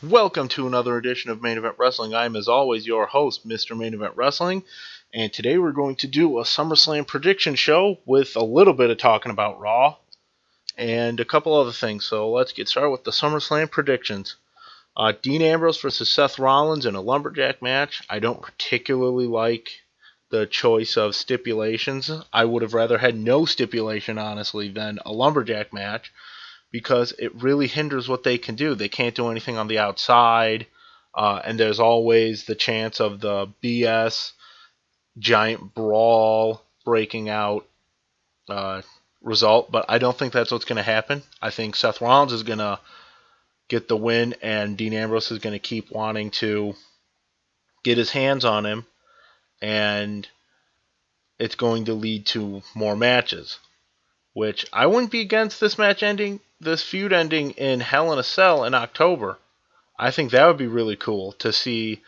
Welcome to another edition of Main Event Wrestling. I'm, as always, your host, Mr. Main Event Wrestling, and today we're going to do a SummerSlam prediction show with a little bit of talking about Raw and a couple other things. So let's get started with the SummerSlam predictions. Dean Ambrose versus Seth Rollins in a lumberjack match. I don't particularly like the choice of stipulations. I would have rather had no stipulation, honestly, than a lumberjack match, because it really hinders what they can do. They can't do anything on the outside, and there's always the chance of the BS giant brawl breaking out result, but I don't think that's what's going to happen. I think Seth Rollins is going to get the win, and Dean Ambrose is going to keep wanting to get his hands on him, and it's going to lead to more matches, which I wouldn't be against this feud ending in Hell in a Cell in October. I think that would be really cool to see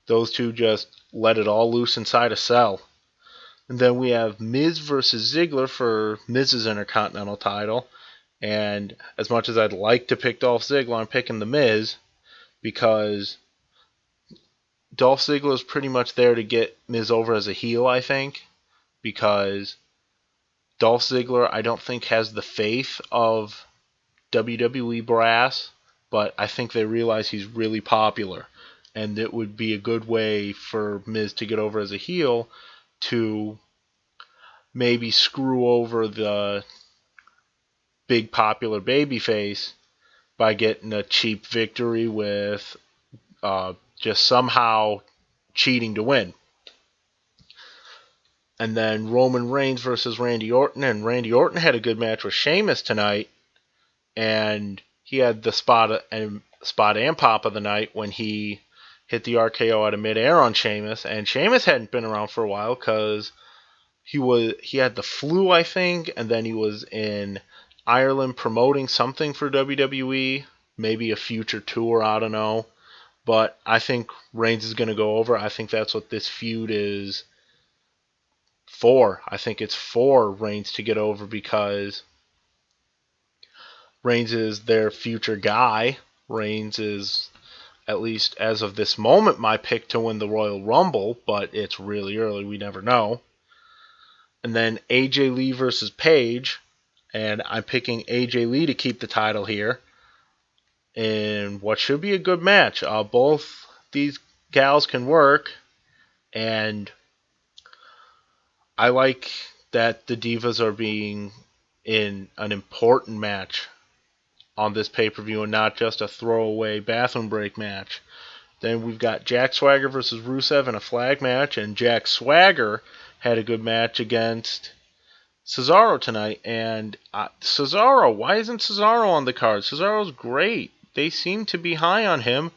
those two just let it all loose inside a cell. And then we have Miz versus Ziggler for Miz's Intercontinental title. And as much as I'd like to pick Dolph Ziggler, I'm picking the Miz because Dolph Ziggler is pretty much there to get Miz over as a heel, I think, because Dolph Ziggler, I don't think, has the faith of WWE brass, but I think they realize he's really popular, and it would be a good way for Miz to get over as a heel to maybe screw over the big popular babyface by getting a cheap victory with just somehow cheating to win. And then Roman Reigns versus Randy Orton, and Randy Orton had a good match with Sheamus tonight, and he had the spot and pop of the night when he hit the RKO out of midair on Sheamus, and Sheamus hadn't been around for a while because he had the flu, I think, and then he was in Ireland promoting something for WWE, maybe a future tour, I don't know. But I think Reigns is going to go over. I think that's what this feud is for. I think it's for Reigns to get over because Reigns is their future guy. Reigns is, at least as of this moment, my pick to win the Royal Rumble, but it's really early. We never know. And then AJ Lee versus Paige, and I'm picking AJ Lee to keep the title here in what should be a good match. Both these gals can work, and I like that the Divas are being in an important match on this pay-per-view and not just a throwaway bathroom break match. Then we've got Jack Swagger versus Rusev in a flag match, and Jack Swagger had a good match against Cesaro tonight. And Cesaro, why isn't Cesaro on the card? Cesaro's great. They seem to be high on him,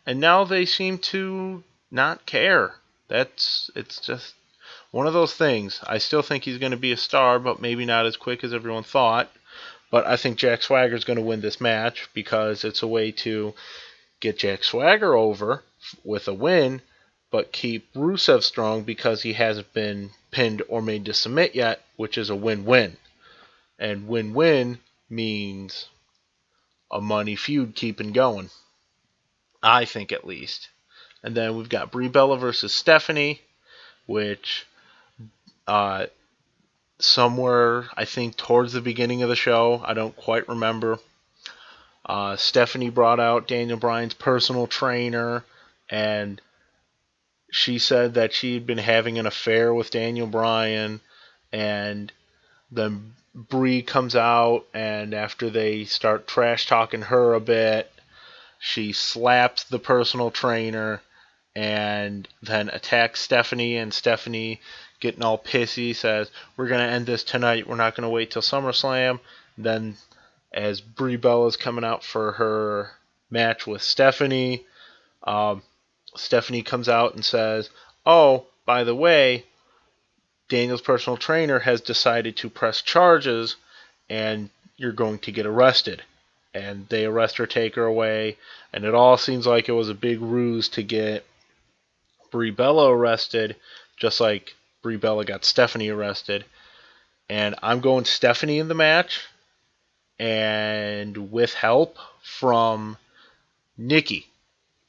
and now they seem to not care. It's just one of those things. I still think he's going to be a star, but maybe not as quick as everyone thought. But I think Jack Swagger is going to win this match because it's a way to get Jack Swagger over with a win, but keep Rusev strong because he hasn't been pinned or made to submit yet, which is a win-win. And win-win means a money feud keeping going. I think, at least. And then we've got Brie Bella versus Stephanie, which somewhere, I think, towards the beginning of the show, I don't quite remember, Stephanie brought out Daniel Bryan's personal trainer, and she said that she'd been having an affair with Daniel Bryan, and then Brie comes out, and after they start trash talking her a bit, she slaps the personal trainer and then attacks Stephanie, and Stephanie, getting all pissy, says, "We're going to end this tonight. We're not going to wait till SummerSlam." Then, as Brie Bella's coming out for her match with Stephanie, Stephanie comes out and says, "Oh, by the way, Daniel's personal trainer has decided to press charges, and you're going to get arrested." And they arrest her, take her away, and it all seems like it was a big ruse to get Brie Bella arrested, just like Brie Bella got Stephanie arrested. And I'm going Stephanie in the match, and with help from Nikki.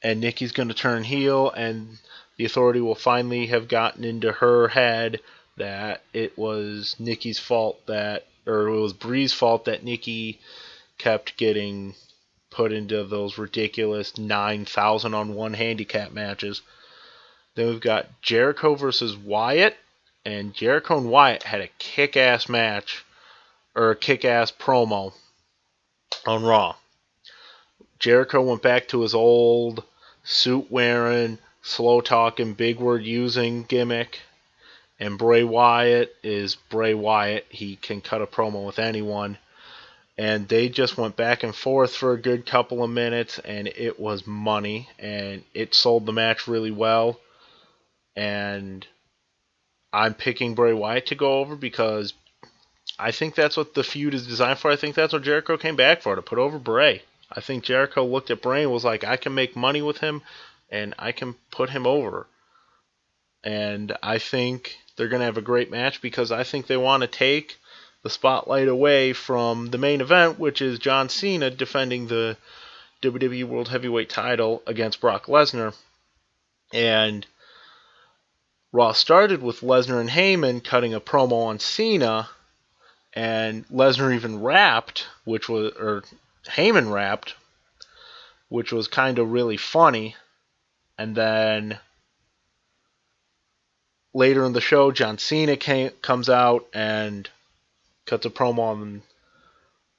and Nikki's going to turn heel, and the Authority will finally have gotten into her head that it was Nikki's fault or it was Brie's fault that Nikki kept getting put into those ridiculous 9,000 on one handicap matches. Then we've got Jericho versus Wyatt, and Jericho and Wyatt had a kick-ass match, or a kick-ass promo on Raw. Jericho went back to his old suit-wearing, slow-talking, big-word-using gimmick, and Bray Wyatt is Bray Wyatt. He can cut a promo with anyone. And they just went back and forth for a good couple of minutes, and it was money, and it sold the match really well. And I'm picking Bray Wyatt to go over because I think that's what the feud is designed for. I think that's what Jericho came back for, to put over Bray. I think Jericho looked at Bray and was like, I can make money with him, and I can put him over. And I think they're going to have a great match because I think they want to take the spotlight away from the main event, which is John Cena defending the WWE World Heavyweight title against Brock Lesnar. And Raw started with Lesnar and Heyman cutting a promo on Cena, and Lesnar even rapped, Heyman rapped, which was kind of really funny. And then later in the show, John Cena comes out and cuts a promo on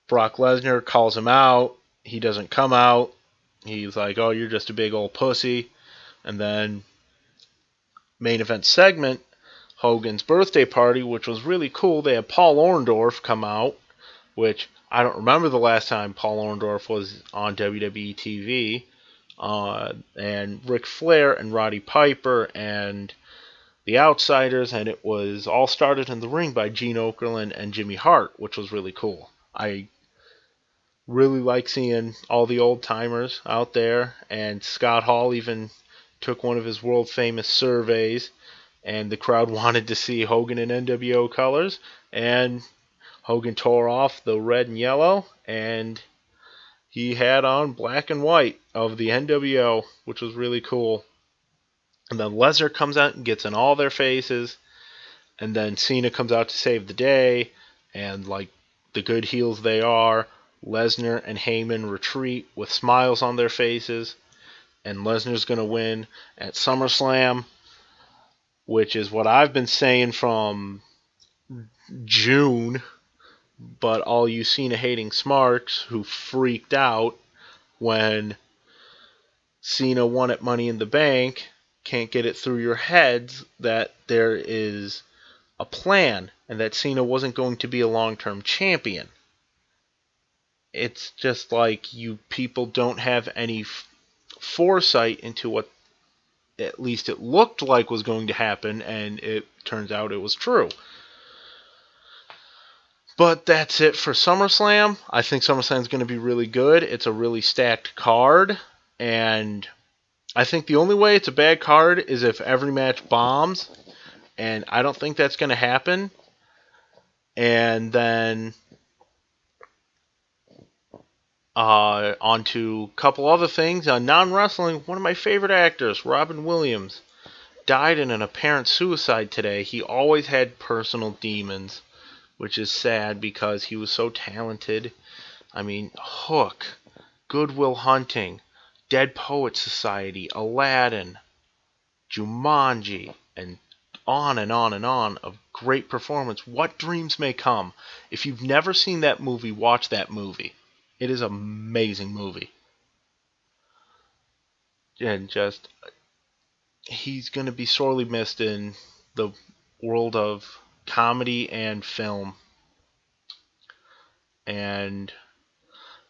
Brock Lesnar, calls him out. He doesn't come out. He's like, oh, you're just a big old pussy. And then main event segment, Hogan's birthday party, which was really cool. They had Paul Orndorff come out, which I don't remember the last time Paul Orndorff was on WWE TV. And Ric Flair and Roddy Piper and the Outsiders, and it was all started in the ring by Gene Okerlund and Jimmy Hart, which was really cool. I really like seeing all the old timers out there, and Scott Hall even took one of his world famous surveys, and the crowd wanted to see Hogan in NWO colors, and Hogan tore off the red and yellow, and he had on black and white of the NWO, which was really cool. And then Lesnar comes out and gets in all their faces. And then Cena comes out to save the day. And like the good heels they are, Lesnar and Heyman retreat with smiles on their faces. And Lesnar's going to win at SummerSlam, which is what I've been saying from June. But all you Cena-hating smarks who freaked out when Cena won at Money in the Bank can't get it through your heads that there is a plan and that Cena wasn't going to be a long-term champion. It's just like you people don't have any foresight into what at least it looked like was going to happen, and it turns out it was true. But that's it for SummerSlam. I think SummerSlam is going to be really good. It's a really stacked card, and I think the only way it's a bad card is if every match bombs, and I don't think that's going to happen. And then on to a couple other things. Non-wrestling, one of my favorite actors, Robin Williams, died in an apparent suicide today. He always had personal demons, which is sad because he was so talented. I mean, Hook, Good Will Hunting, Dead Poets Society, Aladdin, Jumanji, and on and on and on of great performance. What Dreams May Come. If you've never seen that movie, watch that movie. It is an amazing movie. And just, he's going to be sorely missed in the world of comedy and film. And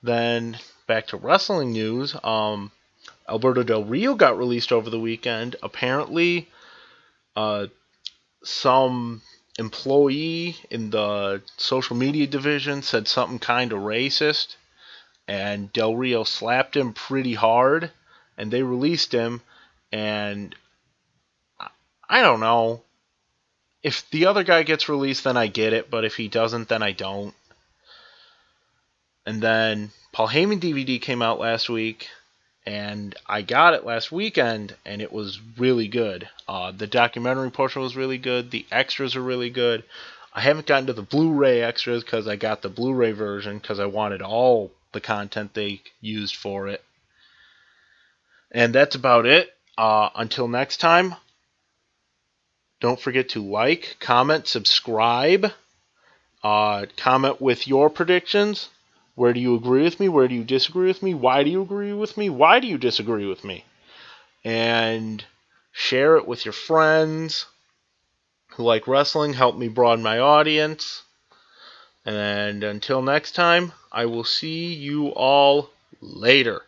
then back to wrestling news. Alberto Del Rio got released over the weekend. Apparently, some employee in the social media division said something kind of racist, and Del Rio slapped him pretty hard, and they released him. And I don't know. If the other guy gets released, then I get it, but if he doesn't, then I don't. And then Paul Heyman DVD came out last week, and I got it last weekend, and it was really good. The documentary portion was really good. The extras are really good. I haven't gotten to the Blu-ray extras because I got the Blu-ray version because I wanted all the content they used for it. And that's about it. Until next time, don't forget to like, comment, subscribe. Comment with your predictions. Where do you agree with me? Where do you disagree with me? Why do you agree with me? Why do you disagree with me? And share it with your friends who like wrestling. Help me broaden my audience. And until next time, I will see you all later.